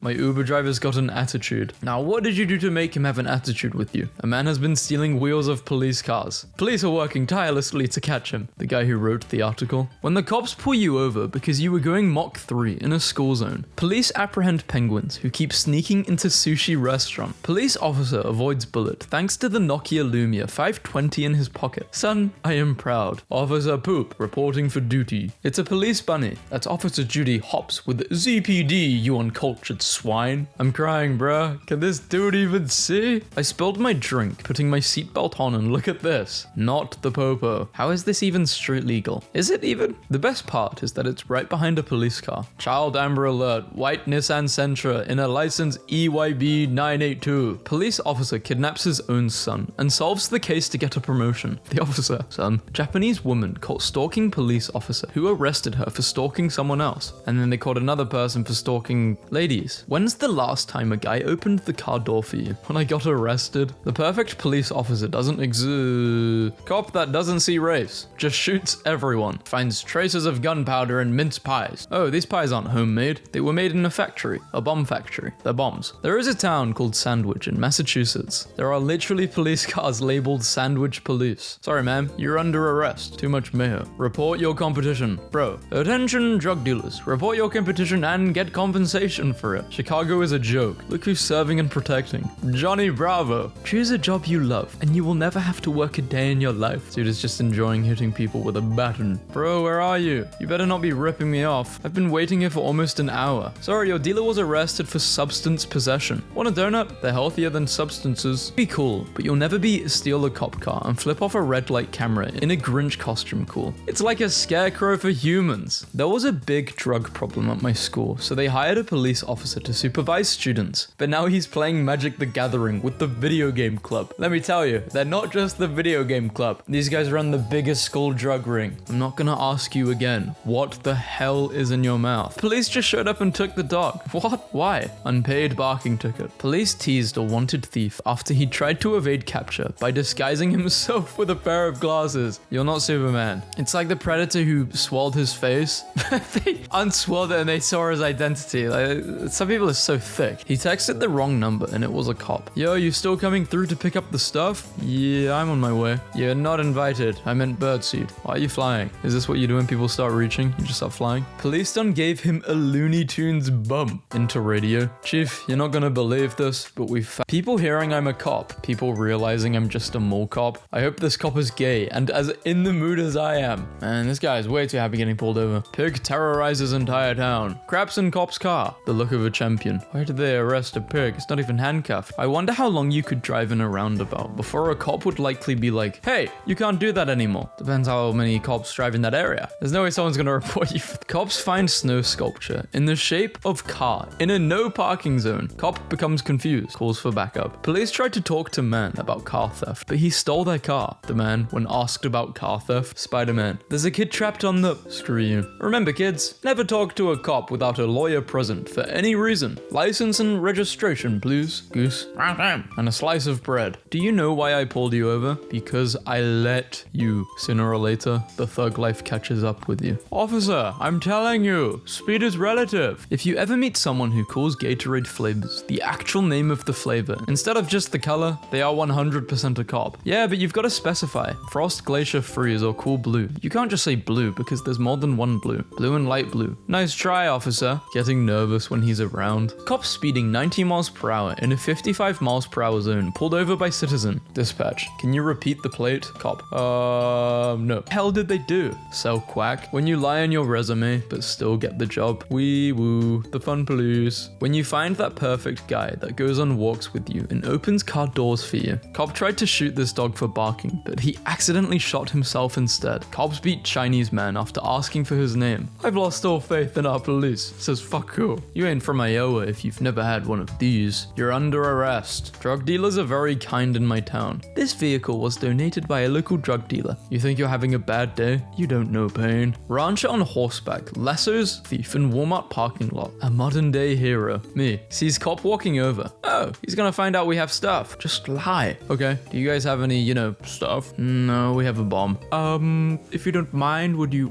My Uber driver's got an attitude. Now, what did you do to make him have an attitude with you? A man has been stealing wheels of police cars. Police are working tirelessly to catch him. The guy who wrote the article. When the cops pull you over because you were going Mach 3 in a school zone. Police apprehend penguins who keep sneaking into sushi restaurant. Police officer avoids bullet thanks to the Nokia Lumia 520 in his pocket. Son, I am proud. Officer Poop reporting for duty. It's a police bunny. That's Officer Judy Hops with ZPD, you uncultured swine. I'm crying, bruh. Can this dude even see? I spilled my drink, putting my seatbelt on, and look at this. Not the popo. How is this even street legal? Is it even? The best part is that it's right behind a police car. Child Amber Alert. White Nissan Sentra in a license EYB 982. Police officer kidnaps his own son and solves the case to get a promotion. The officer, son. Japanese woman caught stalking police officer who arrested her for stalking someone else. And then they caught another person for stalking ladies. When's the last time a guy opened the car door for you? When I got arrested? The perfect police officer doesn't exist. Cop that doesn't see race. Just shoots everyone. Finds traces of gunpowder and mince pies. Oh, these pies aren't homemade. They were made in a factory. A bomb factory. They're bombs. There is a town called Sandwich in Massachusetts. There are literally police cars labeled Sandwich Police. Sorry, ma'am. You're under arrest. Too much mayo. Report your competition. Bro. Attention, drug dealers. Report your competition and get compensation for it. Chicago is a joke. Look who's serving and protecting. Johnny Bravo. Choose a job you love and you will never have to work a day in your life. Dude is just enjoying hitting people with a baton. Bro, where are you? You better not be ripping me off. I've been waiting here for almost an hour. Sorry, your dealer was arrested for substance possession. Want a donut? They're healthier than substances. Be cool, but you'll never be steal a cop car and flip off a red light camera in a Grinch costume cool. It's like a scarecrow for humans. There was a big drug problem at my school, so they hired a police officer to supervise students. But now he's playing Magic the Gathering with the video game club. Let me tell you, they're not just the video game club. These guys run the biggest school drug ring. I'm not gonna ask you again, what the hell is in your mouth? Police just showed up and took the dog. What? Why? Unpaid barking ticket. Police teased a wanted thief after he tried to evade capture by disguising himself with a pair of glasses. You're not Superman. It's like the Predator who swallowed his face. They unswallowed it and they saw his identity. Like, some people are so thick. He texted the wrong number and it was a cop. Yo, you still coming through to pick up the stuff? Yeah, I'm on my way. You're not invited. I meant birdseed. Why are you flying? Is this what you do when people start reaching? You just start flying? Police done gave him a Looney Tunes bump into radio. Chief, you're not gonna believe this, but people hearing I'm a cop, people realizing I'm just a mall cop. I hope this cop is gay and as in the mood as I am. Man, this guy is way too happy getting pulled over. Pig terrorizes entire town. Craps in cop's car. The look of a champion. Why did they arrest a pig? It's not even handcuffed. I wonder how long you could drive in a roundabout before a cop would likely be like, hey, you can't do that anymore. Depends how many cops drive in that area. There's no way someone's gonna report you. Cops find snow sculpture in the shape of car in a no parking zone. Cop becomes confused, calls for backup. Police tried to talk to man about car theft, but he stole their car. The man, when asked about car theft, Spider-Man, there's a kid trapped on the... Screw you. Remember kids, never talk to a cop without a lawyer present for any reason. License and registration, please. Goose. And a slice of bread. Do you know why I pulled you over? Because I let you. Sooner or later, the thug life catches up with you. Officer, I'm telling you, speed is relative. If you ever meet someone who calls Gatorade flavors the actual name of the flavor, instead of just the color, they are 100% a cop. Yeah, but you've got to specify. Frost, Glacier, Freeze, or Cool Blue. You can't just say blue because there's more than one blue. Blue and light blue. Nice try, officer. Getting nervous when he's around. Cop speeding 90 miles per hour in a 55 miles per hour zone, pulled over by citizen. Dispatch, can you repeat the plate? Cop, no. Hell did they do? Sell quack. When you lie on your resume, but still get the job. Wee woo, the fun police. When you find that perfect guy that goes on walks with you and opens car doors for you. Cop tried to shoot this dog for barking, but he accidentally shot himself instead. Cops beat Chinese man after asking for his name. I've lost all faith in our police. Says fuck you. You ain't from Iowa if you've never had one of these. You're under arrest. Drug dealers are very kind in my town. This vehicle was donated by a local drug dealer. You think you're having a bad day? You don't know pain. Rancher on horseback, lassos thief in Walmart parking lot. A modern day hero. Me. Sees cop walking over. Oh, he's gonna find out we have stuff. Just lie. Okay. Do you guys have any, stuff? No, we have a bomb. If you don't mind, would you,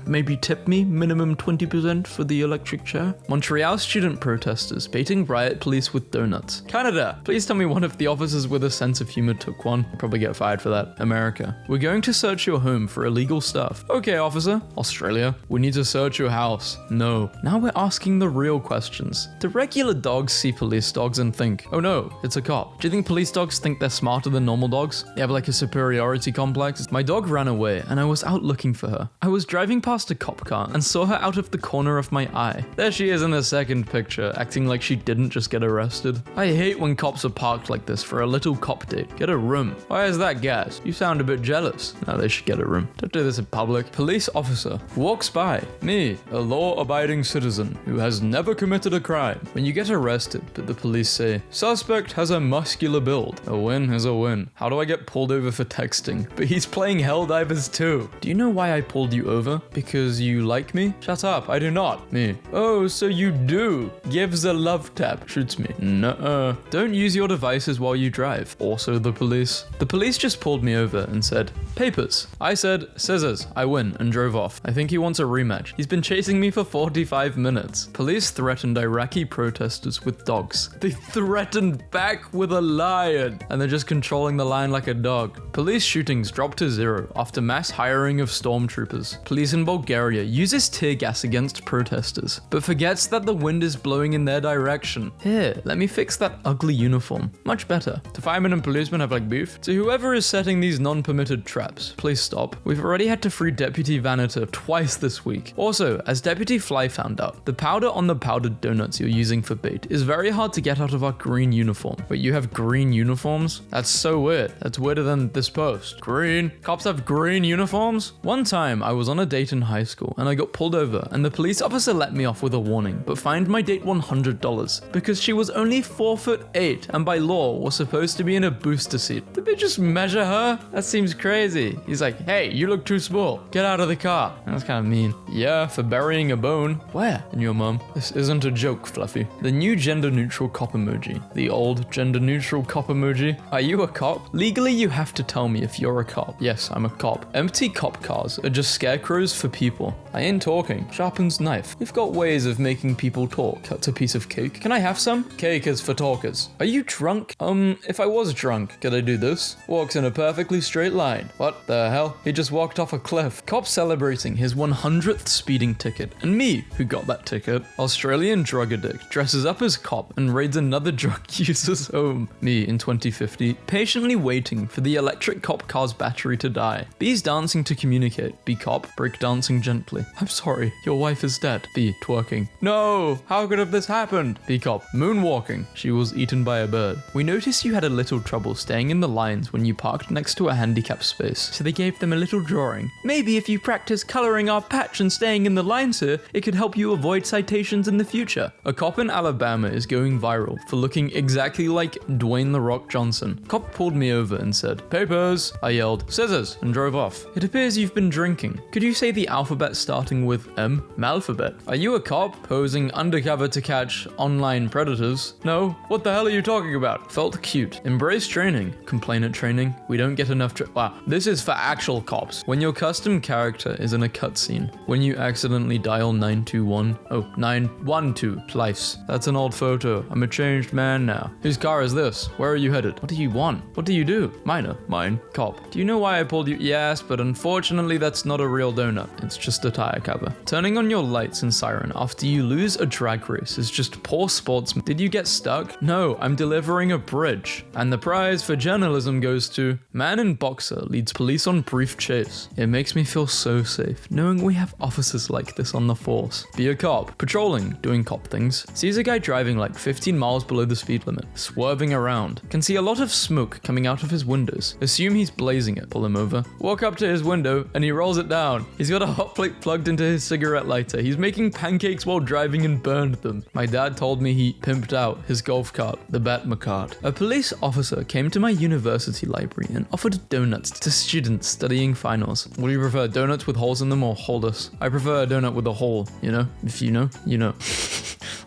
maybe tip me minimum 20% for the electric chair? Montreal student protesters baiting riot police with donuts. Canada, please tell me one of the officers with a sense of humor took one. I'll probably get fired for that. America, we're going to search your home for illegal stuff. Okay, officer. Australia, we need to search your house. No. Now we're asking the real questions. Do regular dogs see police dogs and think, oh no, it's a cop? Do you think police dogs think they're smarter than normal dogs? They have like a superiority complex? My dog ran away and I was out looking for her. I was driving past a cop car and saw her out of the corner of my eye. There she is in the second picture, acting like she didn't just get arrested. I hate when cops are parked like this for a little cop date. Get a room. Why is that gas? You sound a bit jealous. No, they should get a room. Don't do this in public. Police officer walks by. Me, a law-abiding citizen who has never committed a crime. When you get arrested, but the police say, suspect has a muscular build. A win is a win. How do I get pulled over for texting? But he's playing Helldivers too. Do you know why I pulled you over? Because you like me? Shut up, I do not. Me. Oh, so you do. Gives a love tap. Shoots me. Nuh-uh. Don't use your devices while you drive. Also the police. The police just pulled me over and said, papers. I said, scissors. I win and drove off. I think he wants a rematch. He's been chasing me for 45 minutes. Police threatened Iraqi protesters with dogs. They threatened back with a lion. And they're just controlling the lion like a dog. Police shootings dropped to 0 after mass hiring of stormtroopers. Police in Bulgaria uses tear gas against protesters, but forgets that the wind is blowing in their direction. Here, let me fix that ugly uniform. Much better. Do firemen and policemen have like beef? To whoever is setting these non-permitted traps, please stop. We've already had to free Deputy Vaniter twice this week. Also, as Deputy Fly found out, the powder on the powdered donuts you're using for bait is very hard to get out of our green uniform. But you have green uniforms? That's so weird. That's weirder than this post. Green? Cops have green uniforms? One time, I was on a date in high school and I got pulled over and the police officer let me off with a warning, but fined my date $100 because she was only 4'8" and by law was supposed to be in a booster seat. Did they just measure her? That seems crazy. He's like, hey, you look too small. Get out of the car. That's kind of mean. Yeah, for burying a bone. Where? In your mum. This isn't a joke, Fluffy. The new gender-neutral cop emoji. The old gender-neutral cop emoji. Are you a cop? Legally, you have to tell me if you're a cop. Yes, I'm a cop. Empty cop cars are just scarecrows for people. I ain't talking. Sharpens knife. We've got ways of making people talk. Cuts a piece of cake. Can I have some? Cake is for talkers. Are you drunk? If I was drunk, could I do this? Walks in a perfectly straight line. What the hell? He just walked off a cliff. Cop celebrating his 100th speeding ticket. And me, who got that ticket. Australian drug addict dresses up as cop and raids another drug user's home. Me in 2050, patiently waiting for the electric cop car's battery to die. B's dancing to communicate. B cop, break dancing gently. I'm sorry, your wife is dead. B twerking. No, how could have this happened? B cop, moonwalking. She was eaten by a bird. We noticed you had a little trouble staying in the lines when you parked next to a handicapped space, so they gave them a little drawing. Maybe if you practice coloring our patch and staying in the lines here, it could help you avoid citations in the future. A cop in Alabama is going viral for looking exactly like Dwayne "The Rock" Johnson. Cop pulled me over and said, papers. I yelled, scissors, and drove off. It appears you've been drinking. Could you say the alphabet starting with M? Malphabet. Are you a cop posing undercover to catch online predators? No. What the hell are you talking about? Felt cute. Embrace training. Complainant training. We don't get enough wow. This is for actual cops. When your custom character is in a cutscene. When you accidentally dial 921. Oh, 912 twice. That's an old photo. I'm a changed man now. Whose car is this? Where are you headed? What do you want? What do you do? Minor. Mine. Cop. Do you know why I pulled you? Yes, but unfortunately that's not a real donut. It's just a tire cover. Turning on your lights and siren after you lose a drag race is just poor sportsman. Did you get stuck? No, I'm delivering a bridge. And the prize for journalism goes to man in boxer leads police on brief chase. It makes me feel so safe knowing we have officers like this on the force. Be a cop. Patrolling. Doing cop things. Sees a guy driving like 15 miles below the speed limit. Swerving around. Can see a lot of smoke coming out of his windows. Assume he's blazing it. Pull him over. Walk up to his window and he rolls it down. He's got a hot plate plugged into his cigarette lighter. He's making pancakes while driving and burned them. My dad told me he pimped out his golf cart, the Batmacart. A police officer came to my university library and offered donuts to students studying finals. What do you prefer, donuts with holes in them or holeless? I prefer a donut with a hole, you know? If you know, you know.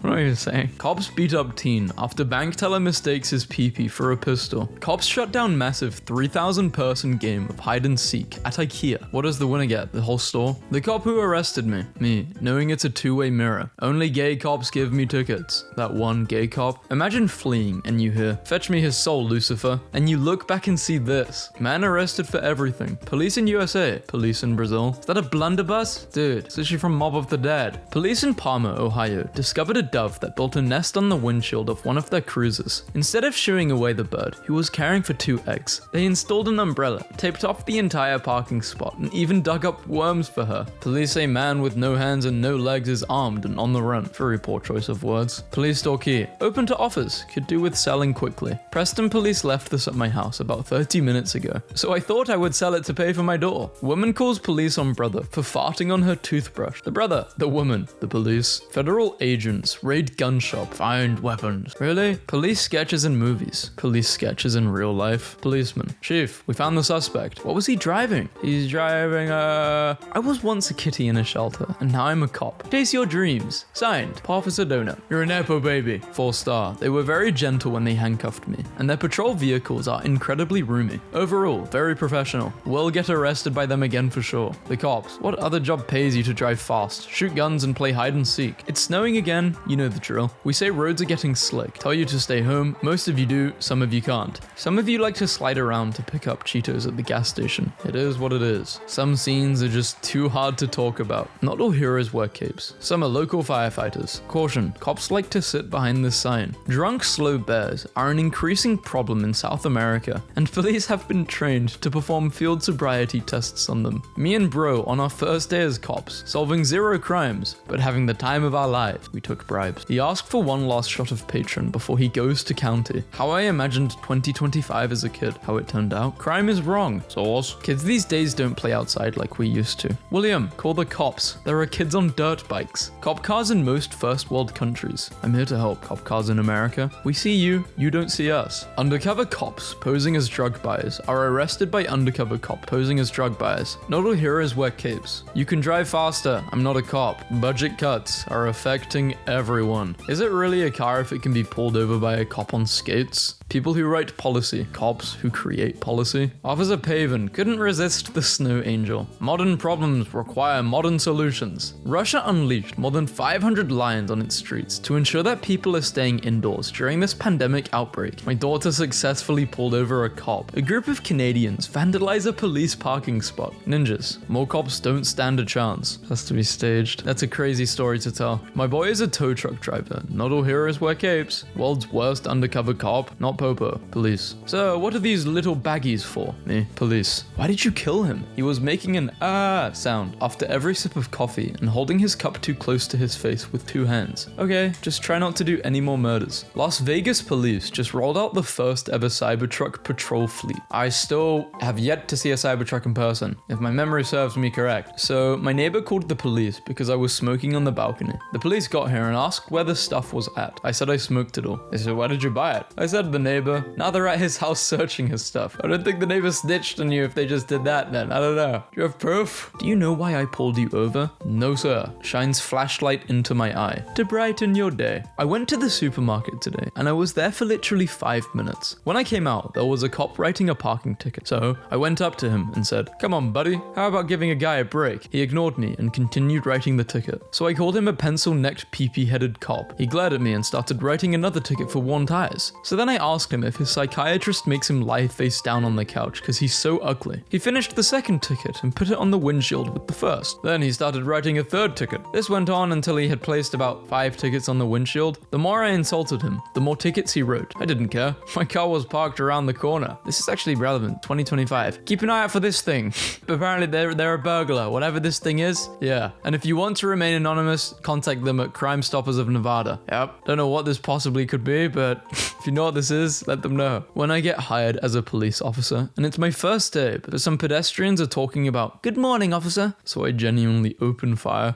What are you saying? Cops beat up teen after bank teller mistakes his pee-pee for a pistol. Cops shut down massive 3,000 person game of hide and seek at IKEA. What does the winner get? The whole store? The cop who arrested me, knowing it's a two-way mirror. Only gay cops give me tickets. That one gay cop. Imagine fleeing and you hear, fetch me his soul, Lucifer. And you look back and see this. Man arrested for everything. Police in USA. Police in Brazil. Is that a blunderbuss? Dude, it's actually from Mob of the Dead. Police in Parma, Ohio, discovered a dove that built a nest on the windshield of one of their cruisers. Instead of shooing away the bird, who was caring for 2 eggs, they installed an umbrella, taped off the entire parking spot, and even dug up worms for her. Police say man with no hands and no legs is armed and on the run. Very poor choice of words. Police store key. Open to offers. Could do with selling quickly. Preston police left this at my house about 30 minutes ago, so I thought I would sell it to pay for my door. Woman calls police on brother for farting on her toothbrush. The brother. The woman. The police. Federal agents. Raid gun shop. Find weapons. Really? Police sketches in movies. Police sketches in real life. Policeman. Chief, we found the suspect. What was he driving? He's driving I was once a kitty in a shelter, and now I'm a cop. Chase your dreams. Signed, Officer Donut. You're an Nepo baby. 4-star. They were very gentle when they handcuffed me, and their patrol vehicles are incredibly roomy. Overall, very professional. Will get arrested by them again for sure. The cops. What other job pays you to drive fast, shoot guns, and play hide and seek? It's snowing again. You know the drill. We say roads are getting slick. Tell you to stay home. Most of you do, some of you can't. Some of you like to slide around to pick up Cheetos at the gas station. It is what it is. Some scenes are just too hard to talk about. Not all heroes wear capes. Some are local firefighters. Caution, cops like to sit behind this sign. Drunk slow bears are an increasing problem in South America, and police have been trained to perform field sobriety tests on them. Me and bro on our first day as cops, solving 0 crimes, but having the time of our lives. We took bribes. He asked for one last shot of patron before he goes to county. How I imagined 2025 as a kid. How it turned out. Crime is wrong. Source. Kids these days don't play outside like we used to. William, call the cops. There are kids on dirt bikes. Cop cars in most first world countries. I'm here to help. Cop cars in America. We see you, you don't see us. Undercover cops posing as drug buyers are arrested by undercover cop posing as drug buyers. Not all heroes wear capes. You can drive faster. I'm not a cop. Budget cuts are affecting everyone. Is it really a car if it can be pulled over by a cop on skates? People who write policy. Cops who create policy. Officer Paven couldn't resist the snow angel. Modern problems require modern solutions. Russia unleashed more than 500 lions on its streets to ensure that people are staying indoors during this pandemic outbreak. My daughter successfully pulled over a cop. A group of Canadians vandalize a police parking spot. Ninjas. More cops don't stand a chance. Has to be staged. That's a crazy story to tell. My boy is a tow truck driver. Not all heroes wear capes. World's worst undercover cop. Not Popo. Police. So, what are these little baggies for? Me. Police. Why did you kill him? He was making an sound after every sip of coffee and holding his cup too close to his face with 2 hands. Okay, just try not to do any more murders. Las Vegas police just rolled out the first ever Cybertruck patrol fleet. I still have yet to see a Cybertruck in person, if my memory serves me correct. So, my neighbor called the police because I was smoking on the balcony. The police got here and asked where the stuff was at. I said I smoked it all. They said, where did you buy it? I said the neighbor. Now they're at his house searching his stuff. I don't think the neighbor snitched on you if they just did that then. I don't know. Do you have proof? Do you know why I pulled you over? No sir. Shines flashlight into my eye. To brighten your day. I went to the supermarket today and I was there for literally 5 minutes. When I came out, there was a cop writing a parking ticket. So I went up to him and said, come on buddy, how about giving a guy a break? He ignored me and continued writing the ticket. So I called him a pencil-necked pee-pee-headed cop. He glared at me and started writing another ticket for worn tires. So then I asked him if his psychiatrist makes him lie face down on the couch because he's so ugly. He finished the second ticket and put it on the windshield with the first. Then he started writing a third ticket. This went on until he had placed about 5 tickets on the windshield. The more I insulted him, the more tickets he wrote. I didn't care. My car was parked around the corner. This is actually relevant. 2025. Keep an eye out for this thing. Apparently they're a burglar. Whatever this thing is. Yeah. And if you want to remain anonymous, contact them at Crime Stoppers of Nevada. Yep. Don't know what this possibly could be, but if you know what this is, let them know. When I get hired as a police officer, and it's my first day, but some pedestrians are talking about, good morning, officer. So I genuinely open fire.